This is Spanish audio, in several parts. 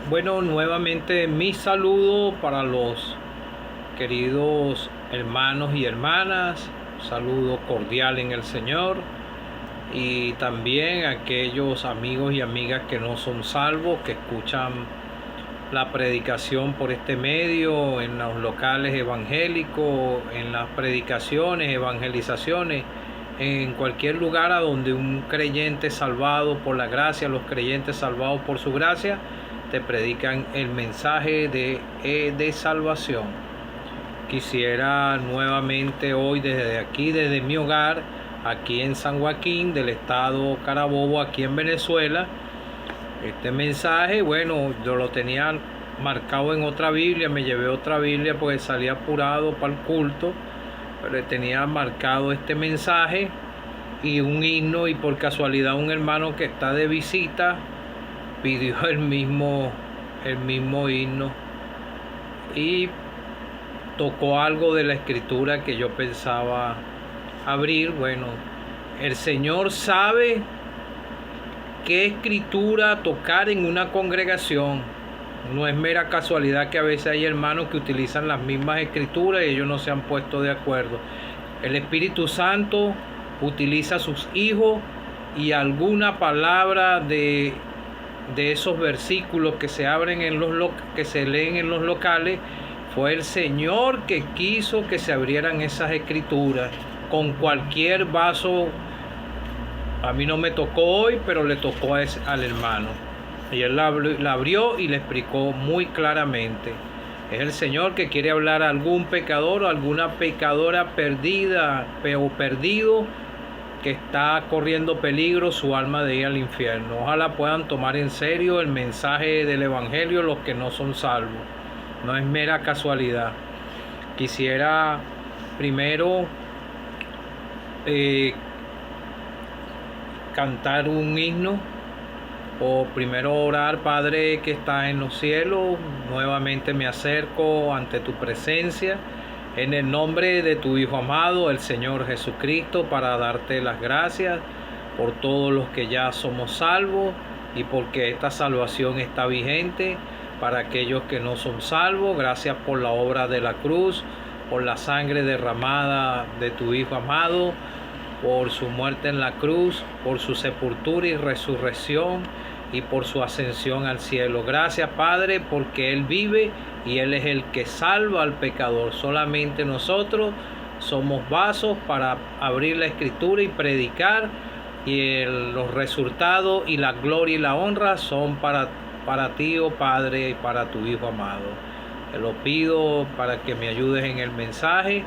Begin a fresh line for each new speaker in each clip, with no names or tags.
Bueno, nuevamente mi saludo para los queridos hermanos y hermanas, un saludo cordial en el Señor, y también a aquellos amigos y amigas que no son salvos, que escuchan la predicación por este medio, en los locales evangélicos, en las predicaciones, evangelizaciones, en cualquier lugar a donde un creyente salvado por la gracia, los creyentes salvados por su gracia, te predican el mensaje de salvación. Quisiera nuevamente hoy desde aquí, desde mi hogar, aquí en San Joaquín, del estado Carabobo, aquí en Venezuela, este mensaje, bueno, yo lo tenía marcado en otra Biblia, me llevé otra Biblia porque salí apurado para el culto, pero tenía marcado este mensaje y un himno, y por casualidad un hermano que está de visita pidió el mismo himno y tocó algo de la escritura que yo pensaba abrir. Bueno, el Señor sabe qué escritura tocar en una congregación. No es mera casualidad que a veces hay hermanos que utilizan las mismas escrituras y ellos no se han puesto de acuerdo. El Espíritu Santo utiliza a sus hijos, y alguna palabra de esos versículos que se abren que se leen en los locales, fue el Señor que quiso que se abrieran esas escrituras con cualquier vaso. A mí no me tocó hoy, pero le tocó al hermano, y él la abrió y le explicó muy claramente. Es el Señor que quiere hablar a algún pecador o alguna pecadora perdida o perdido que está corriendo peligro su alma de ir al infierno. Ojalá puedan tomar en serio el mensaje del Evangelio los que no son salvos. No es mera casualidad. Quisiera primero cantar un himno, o primero orar. Padre que estás en los cielos, nuevamente me acerco ante tu presencia en el nombre de tu Hijo amado, el Señor Jesucristo, para darte las gracias por todos los que ya somos salvos, y porque esta salvación está vigente para aquellos que no son salvos. Gracias por la obra de la cruz, por la sangre derramada de tu Hijo amado, por su muerte en la cruz, por su sepultura y resurrección, y por su ascensión al cielo. Gracias, Padre, porque Él vive y Él es el que salva al pecador. Solamente nosotros somos vasos para abrir la Escritura y predicar, y los resultados y la gloria y la honra son para ti, oh Padre, y para tu Hijo amado. Te lo pido para que me ayudes en el mensaje,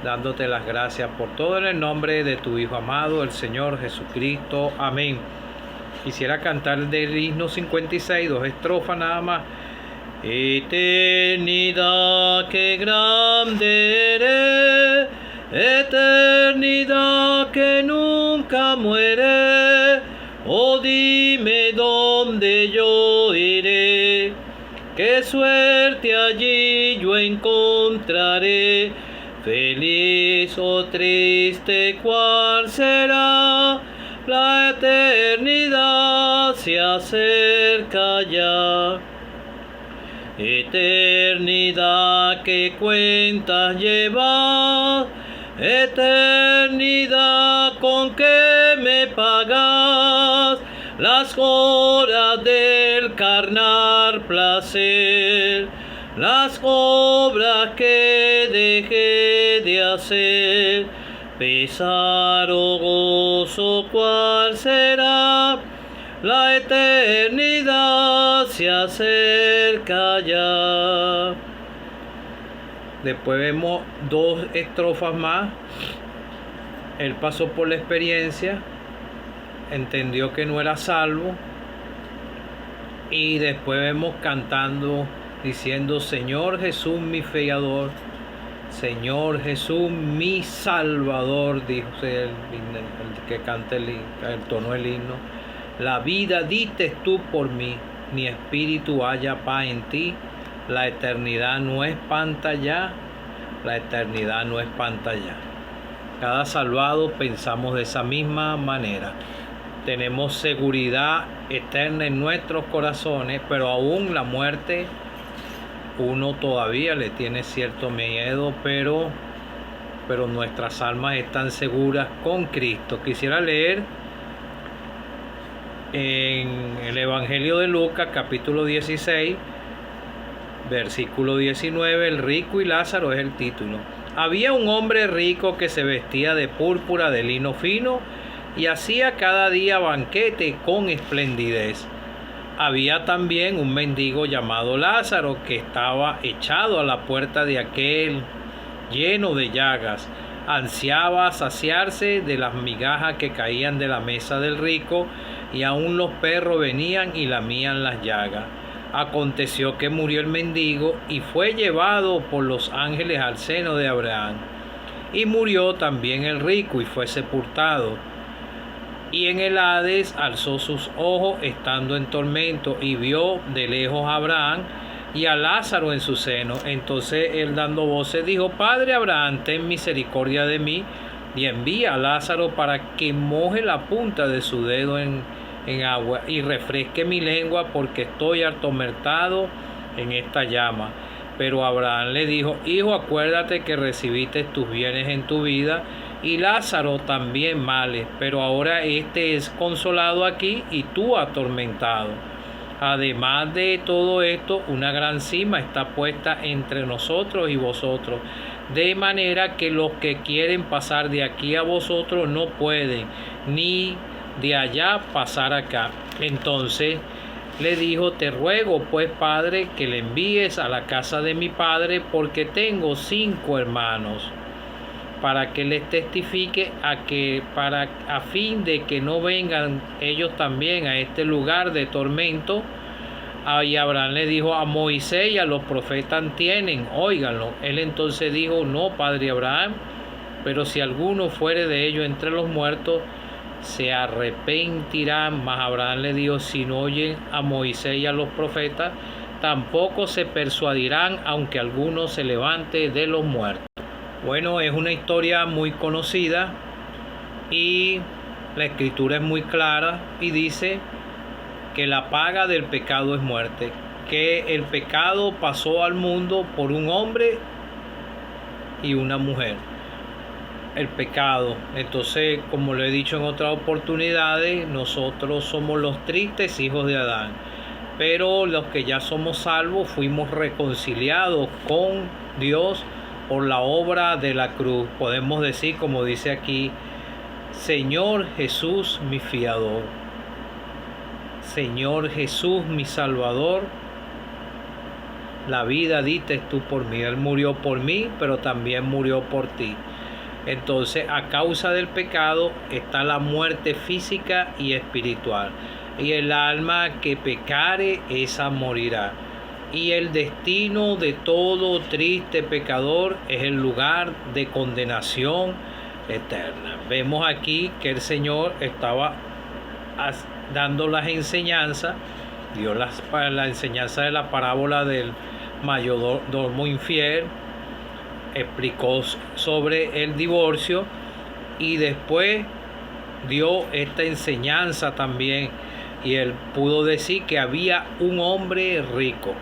dándote las gracias por todo, en el nombre de tu Hijo amado, el Señor Jesucristo. Amén. Quisiera cantar del himno 56, 2 estrofas nada más. Eternidad, qué grande eres, eternidad que nunca muere. Oh, dime dónde yo iré, qué suerte allí yo encontraré. Feliz o triste, ¿cuál será? La eternidad se acerca ya. Eternidad, ¿qué cuentas llevas? Eternidad, ¿con qué me pagas las horas del carnal placer? Las obras que dejé de hacer, pesar o gozo, ¿cuál será? La eternidad se acerca ya. Después vemos 2 estrofas más. Él pasó por la experiencia, entendió que no era salvo, y después vemos cantando, diciendo: Señor Jesús mi fiador, Señor Jesús mi salvador, dijo el que canta entonó el himno. La vida diste tú por mí, mi espíritu halla paz en ti. La eternidad no espanta ya, la eternidad no espanta ya. Cada salvado pensamos de esa misma manera. tenemos seguridad eterna en nuestros corazones, pero aún la muerte uno todavía le tiene cierto miedo, pero nuestras almas están seguras con Cristo. Quisiera leer en el Evangelio de Lucas, capítulo 16, versículo 19, el rico y Lázaro es el título. Había un hombre rico que se vestía de púrpura de lino fino y hacía cada día banquete con esplendidez. Había también un mendigo llamado Lázaro que estaba echado a la puerta de aquel, lleno de llagas. Ansiaba saciarse de las migajas que caían de la mesa del rico, y aún los perros venían y lamían las llagas. Aconteció que murió el mendigo y fue llevado por los ángeles al seno de Abraham. Y murió también el rico y fue sepultado. Y en el Hades alzó sus ojos estando en tormento y vio de lejos a Abraham y a Lázaro en su seno. Entonces él, dando voces, dijo: Padre Abraham, ten misericordia de mí y envía a Lázaro para que moje la punta de su dedo en agua y refresque mi lengua, porque estoy atormentado en esta llama. Pero Abraham le dijo: Hijo, acuérdate que recibiste tus bienes en tu vida, y Lázaro también males, pero ahora este es consolado aquí y tú atormentado. Además de todo esto, una gran cima está puesta entre nosotros y vosotros, de manera que los que quieren pasar de aquí a vosotros no pueden, ni de allá pasar acá. Entonces le dijo: Te ruego pues, Padre, que le envíes a la casa de mi padre, porque tengo 5 hermanos, para que les testifique a fin de que no vengan ellos también a este lugar de tormento. Y Abraham le dijo: a Moisés y a los profetas tienen, óiganlo. Él entonces dijo: No, padre Abraham, pero si alguno fuere de ellos entre los muertos, se arrepentirán. Mas Abraham le dijo: si no oyen a Moisés y a los profetas, tampoco se persuadirán, aunque alguno se levante de los muertos. Bueno, es una historia muy conocida y la escritura es muy clara y dice que la paga del pecado es muerte, que el pecado pasó al mundo por un hombre y una mujer. El pecado. Entonces, como lo he dicho en otras oportunidades, nosotros somos los tristes hijos de Adán, pero los que ya somos salvos fuimos reconciliados con Dios por la obra de la cruz. Podemos decir, como dice aquí: Señor Jesús, mi fiador. Señor Jesús, mi salvador. La vida diste tú por mí. Él murió por mí, pero también murió por ti. Entonces, a causa del pecado está la muerte física y espiritual. Y el alma que pecare, esa morirá. Y el destino de todo triste pecador es el lugar de condenación eterna. Vemos aquí que el Señor estaba dando las enseñanzas, dio la enseñanza de la parábola del mayordomo infiel, explicó sobre el divorcio y después dio esta enseñanza también, y él pudo decir que había un hombre rico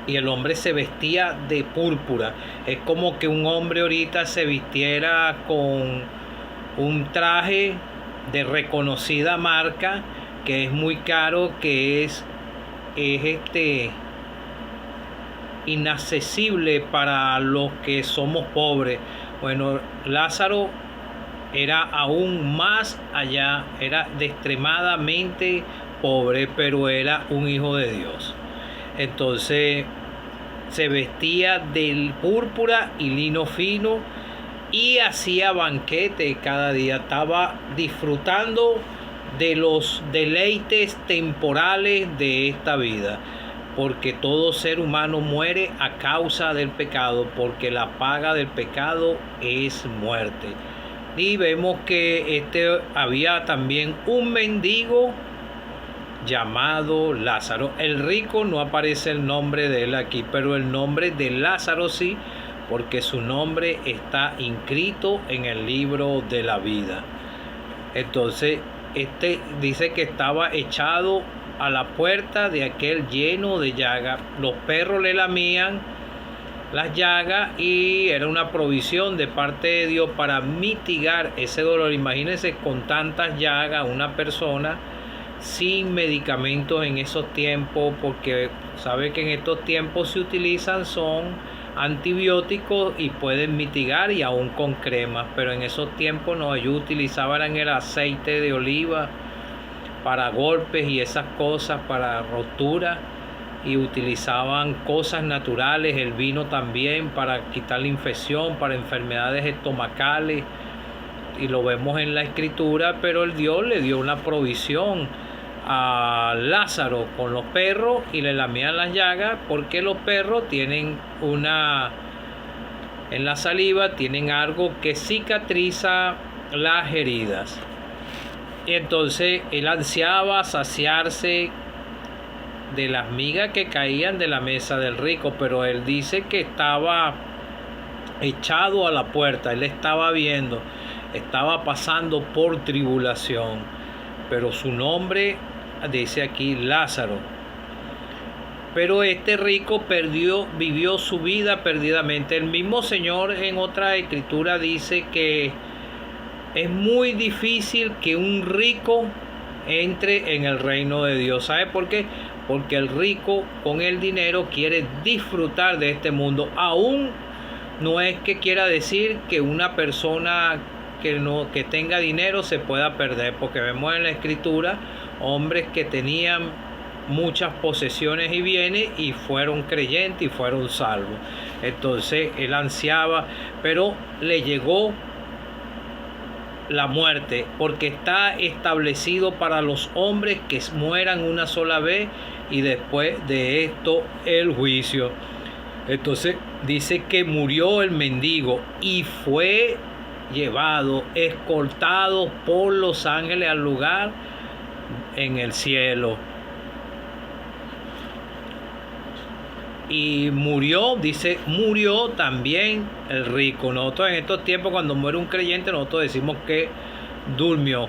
y el hombre se vestía de púrpura. Es como que un hombre ahorita se vistiera con un traje de reconocida marca que es muy caro, que es inaccesible para los que somos pobres. Bueno, Lázaro era aún más allá, era de extremadamente pobre, pero era un hijo de Dios. Entonces se vestía de púrpura y lino fino y hacía banquete cada día. Estaba disfrutando de los deleites temporales de esta vida, porque todo ser humano muere a causa del pecado, porque la paga del pecado es muerte. Y vemos que había también un mendigo llamado Lázaro. El rico no aparece el nombre de él aquí, pero el nombre de Lázaro sí, porque su nombre está inscrito en el libro de la vida. Entonces, este dice que estaba echado a la puerta de aquel lleno de llagas. Los perros le lamían las llagas y era una provisión de parte de Dios para mitigar ese dolor. Imagínense con tantas llagas una persona sin medicamentos en esos tiempos, porque sabe que en estos tiempos se utilizan son antibióticos y pueden mitigar, y aún con cremas, pero en esos tiempos no, ellos utilizaban el aceite de oliva para golpes y esas cosas, para roturas, y utilizaban cosas naturales, el vino también para quitar la infección, para enfermedades estomacales, y lo vemos en la escritura. Pero el Dios le dio una provisión a Lázaro con los perros y le lamían las llagas, porque los perros tienen en la saliva tienen algo que cicatriza las heridas. Y entonces él ansiaba saciarse de las migas que caían de la mesa del rico, pero él dice que estaba echado a la puerta, él estaba viendo, estaba pasando por tribulación, pero su nombre dice aquí Lázaro. Pero este rico vivió su vida perdidamente. El mismo Señor en otra escritura dice que es muy difícil que un rico entre en el reino de Dios. ¿Sabe por qué? Porque el rico con el dinero quiere disfrutar de este mundo. Aún no es que quiera decir que una persona que tenga dinero se pueda perder, porque vemos en la escritura hombres que tenían muchas posesiones y bienes y fueron creyentes y fueron salvos. Entonces él ansiaba, pero le llegó la muerte, porque está establecido para los hombres que mueran una sola vez y después de esto el juicio. Entonces dice que murió el mendigo y fue llevado, escoltado por los ángeles al lugar en el cielo. Y murió, dice, murió también el rico. Nosotros en estos tiempos, cuando muere un creyente, nosotros decimos que durmió.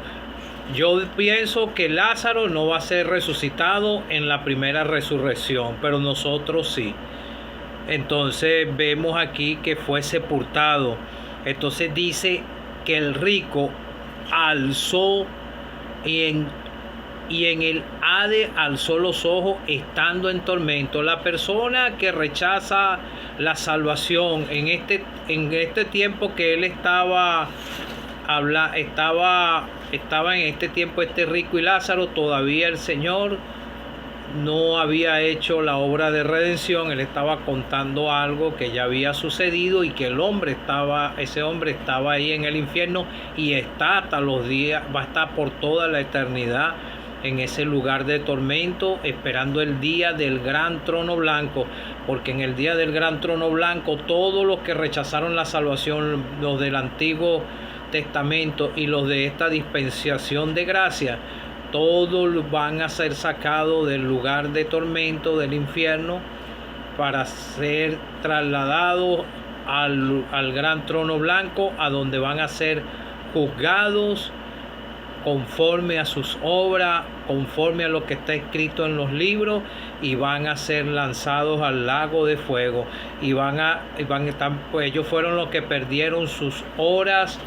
Yo pienso que Lázaro no va a ser resucitado en la primera resurrección, pero nosotros sí. Entonces vemos aquí que fue sepultado. Entonces dice que el rico alzó y en el Hades alzó los ojos estando en tormento. La persona que rechaza la salvación en este tiempo que él estaba en este tiempo, este rico y Lázaro, todavía el Señor no había hecho la obra de redención. Él estaba contando algo que ya había sucedido y que ese hombre estaba ahí en el infierno y está hasta los días, va a estar por toda la eternidad en ese lugar de tormento, esperando el día del gran trono blanco, porque en el día del gran trono blanco todos los que rechazaron la salvación, los del Antiguo Testamento y los de esta dispensación de gracia, todos van a ser sacados del lugar de tormento del infierno para ser trasladados al gran trono blanco, a donde van a ser juzgados conforme a sus obras, conforme a lo que está escrito en los libros, y van a ser lanzados al lago de fuego. Y van a estar, pues ellos fueron los que perdieron sus horas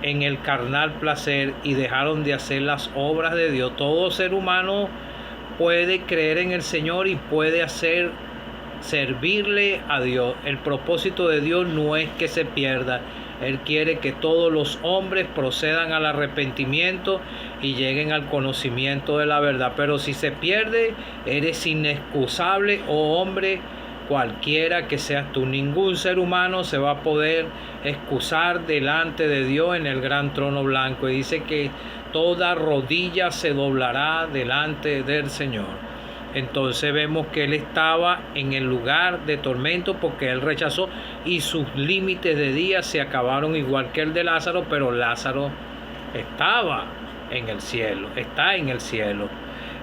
en el carnal placer y dejaron de hacer las obras de Dios. Todo ser humano puede creer en el Señor y puede servirle a Dios. El propósito de Dios no es que se pierda. Él quiere que todos los hombres procedan al arrepentimiento y lleguen al conocimiento de la verdad. Pero si se pierde, eres inexcusable, oh hombre, cualquiera que seas tú. Ningún ser humano se va a poder excusar delante de Dios en el gran trono blanco. Y dice que toda rodilla se doblará delante del Señor. Entonces vemos que él estaba en el lugar de tormento porque él rechazó, y sus límites de día se acabaron igual que el de Lázaro, pero Lázaro estaba en el cielo, está en el cielo.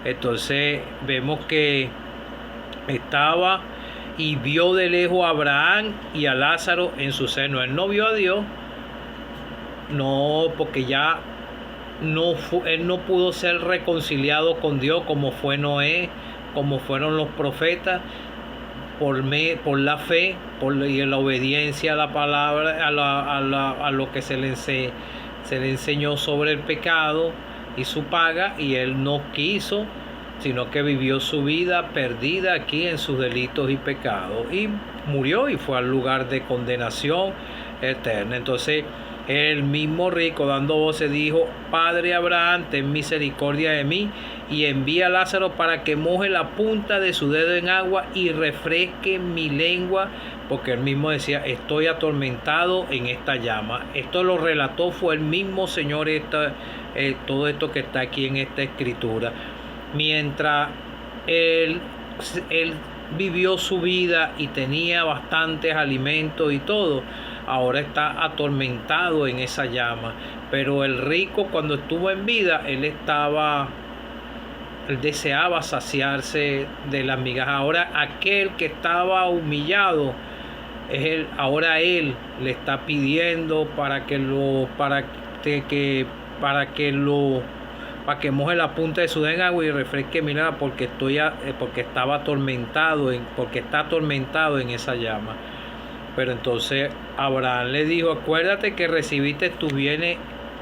Entonces vemos que estaba y vio de lejos a Abraham y a Lázaro en su seno. Él no vio a Dios, no, porque ya él no pudo ser reconciliado con Dios como fue Noé, como fueron los profetas, por la fe y la obediencia a la palabra, a lo que se le enseñó sobre el pecado y su paga, y él no quiso, sino que vivió su vida perdida aquí en sus delitos y pecados, y murió y fue al lugar de condenación eterna. Entonces el mismo rico, dando voces, dijo: Padre Abraham, ten misericordia de mí y envía a Lázaro para que moje la punta de su dedo en agua y refresque mi lengua, porque él mismo decía: estoy atormentado en esta llama. Esto lo relató fue el mismo Señor, todo esto que está aquí en esta escritura. Mientras él vivió su vida y tenía bastantes alimentos y todo, ahora está atormentado en esa llama. Pero el rico, cuando estuvo en vida, él deseaba saciarse de las migajas. Ahora aquel que estaba humillado, ahora él le está pidiendo para que moje la punta de su dedo en agua y refresque mi lengua, porque está atormentado en esa llama. Pero entonces Abraham le dijo: acuérdate que recibiste tus bienes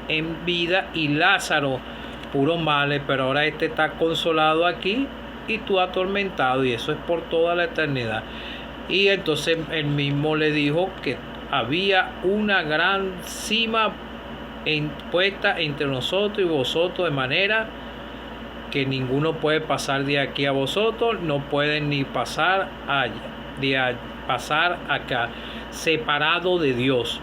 en vida y Lázaro puros males, pero ahora este está consolado aquí y tú atormentado, y eso es por toda la eternidad. Y entonces él mismo le dijo que había una gran cima puesta entre nosotros y vosotros, de manera que ninguno puede pasar de aquí a vosotros, no pueden ni pasar allá, pasar acá, separado de Dios.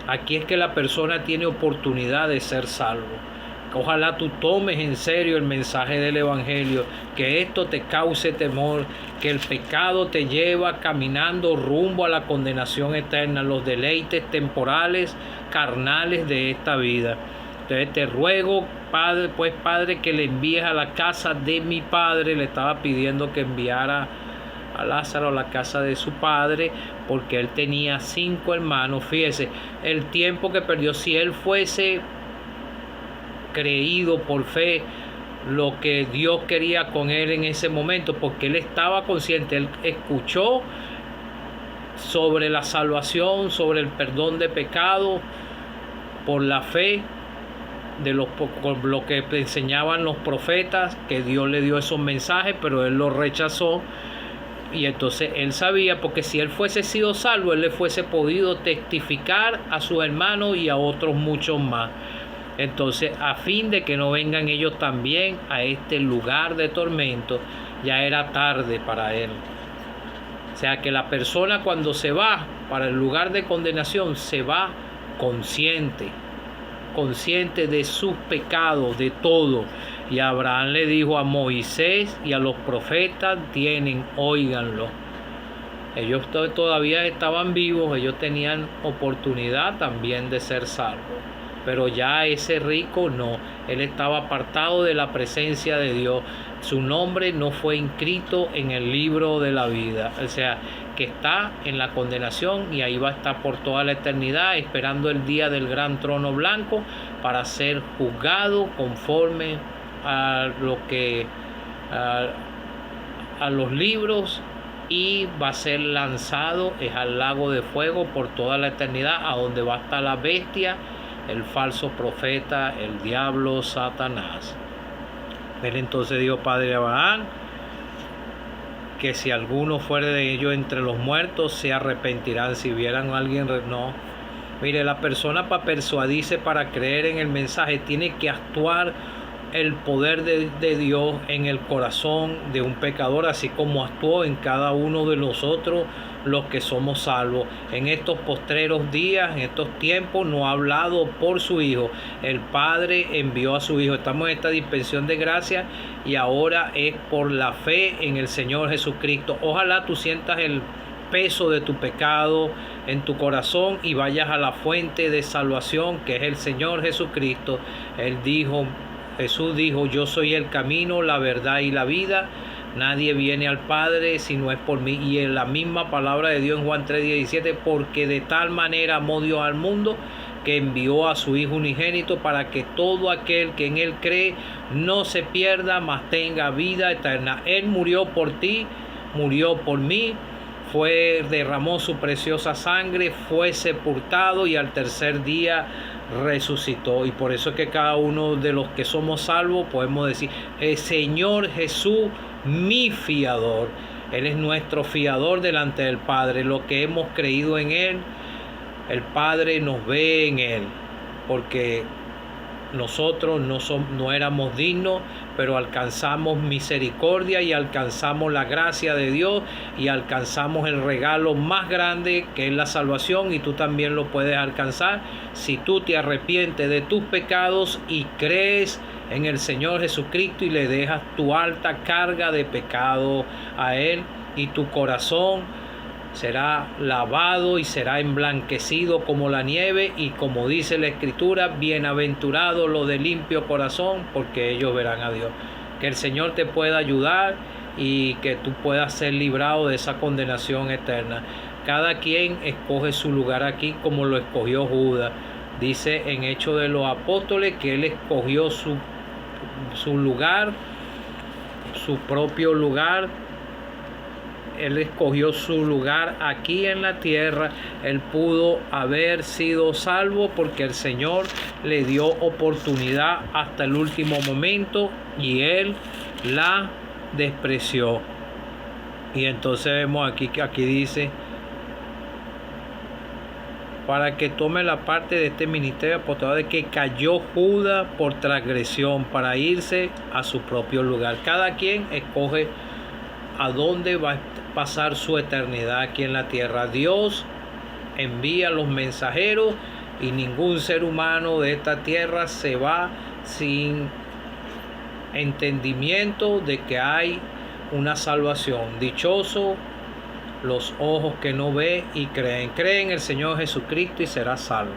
Aquí es que la persona tiene oportunidad de ser salvo. Ojalá tú tomes en serio el mensaje del Evangelio, que esto te cause temor, que el pecado te lleva caminando rumbo a la condenación eterna, los deleites temporales, carnales de esta vida. Entonces te ruego, Padre, que le envíes a la casa de mi padre. Le estaba pidiendo que enviara a Lázaro a la casa de su padre, porque él tenía 5 hermanos. Fíjese el tiempo que perdió. Si él fuese creído por fe lo que Dios quería con él en ese momento, porque él estaba consciente, él escuchó sobre la salvación, sobre el perdón de pecado por la fe, por lo que enseñaban los profetas, que Dios le dio esos mensajes, pero él los rechazó. Y entonces él sabía, porque si él fuese sido salvo, él le fuese podido testificar a sus hermanos y a otros muchos más. Entonces, a fin de que no vengan ellos también a este lugar de tormento, ya era tarde para él. O sea que la persona, cuando se va para el lugar de condenación, se va consciente de sus pecados, de todo. Y Abraham le dijo a Moisés y a los profetas: óiganlo. Ellos todavía estaban vivos, ellos tenían oportunidad también de ser salvos. Pero ya ese rico no, él estaba apartado de la presencia de Dios. Su nombre no fue inscrito en el libro de la vida. O sea, que está en la condenación, y ahí va a estar por toda la eternidad, esperando el día del gran trono blanco para ser juzgado conforme a los libros, y va a ser lanzado al lago de fuego por toda la eternidad, a donde va a estar la bestia, el falso profeta, el diablo, Satanás. Él entonces dijo: Padre Abraham, que si alguno fuere de ellos entre los muertos, se arrepentirán. Si vieran a alguien, no. Mire, la persona, para persuadirse, para creer en el mensaje, tiene que actuar el poder de Dios en el corazón de un pecador, así como actuó en cada uno de nosotros, los que somos salvos. En estos postreros días, en estos tiempos, nos ha hablado por su Hijo. El Padre envió a su Hijo. Estamos en esta dispensación de gracia, y ahora es por la fe en el Señor Jesucristo. Ojalá tú sientas el peso de tu pecado en tu corazón y vayas a la fuente de salvación, que es el Señor Jesucristo. Jesús dijo: yo soy el camino, la verdad y la vida. Nadie viene al Padre si no es por mí. Y en la misma palabra de Dios en Juan 3:17: porque de tal manera amó Dios al mundo, que envió a su Hijo unigénito para que todo aquel que en Él cree no se pierda, mas tenga vida eterna. Él murió por ti, murió por mí, derramó su preciosa sangre, fue sepultado y al tercer día resucitó. Y por eso es que cada uno de los que somos salvos podemos decir: el Señor Jesús, mi fiador. Él es nuestro fiador delante del Padre. Lo que hemos creído en Él, el Padre nos ve en Él, porque nosotros no éramos dignos, pero alcanzamos misericordia y alcanzamos la gracia de Dios y alcanzamos el regalo más grande, que es la salvación, y tú también lo puedes alcanzar si tú te arrepientes de tus pecados y crees en el Señor Jesucristo y le dejas tu alta carga de pecado a Él, y tu corazón será lavado y será emblanquecido como la nieve, y como dice la Escritura: bienaventurados los de limpio corazón, porque ellos verán a Dios. Que el Señor te pueda ayudar y que tú puedas ser librado de esa condenación eterna. Cada quien escoge su lugar aquí, como lo escogió Judas. Dice en Hechos de los Apóstoles que él escogió su lugar, su propio lugar. Él escogió su lugar aquí en la tierra. Él pudo haber sido salvo porque el Señor le dio oportunidad hasta el último momento y él la despreció. Y entonces vemos aquí dice: para que tome la parte de este ministerio apostolado, de que cayó Judas por transgresión, para irse a su propio lugar. Cada quien escoge a dónde va a pasar su eternidad aquí en la tierra. Dios envía los mensajeros y ningún ser humano de esta tierra se va sin entendimiento de que hay una salvación. Dichoso los ojos que no ven y creen. Cree en el Señor Jesucristo y será salvo.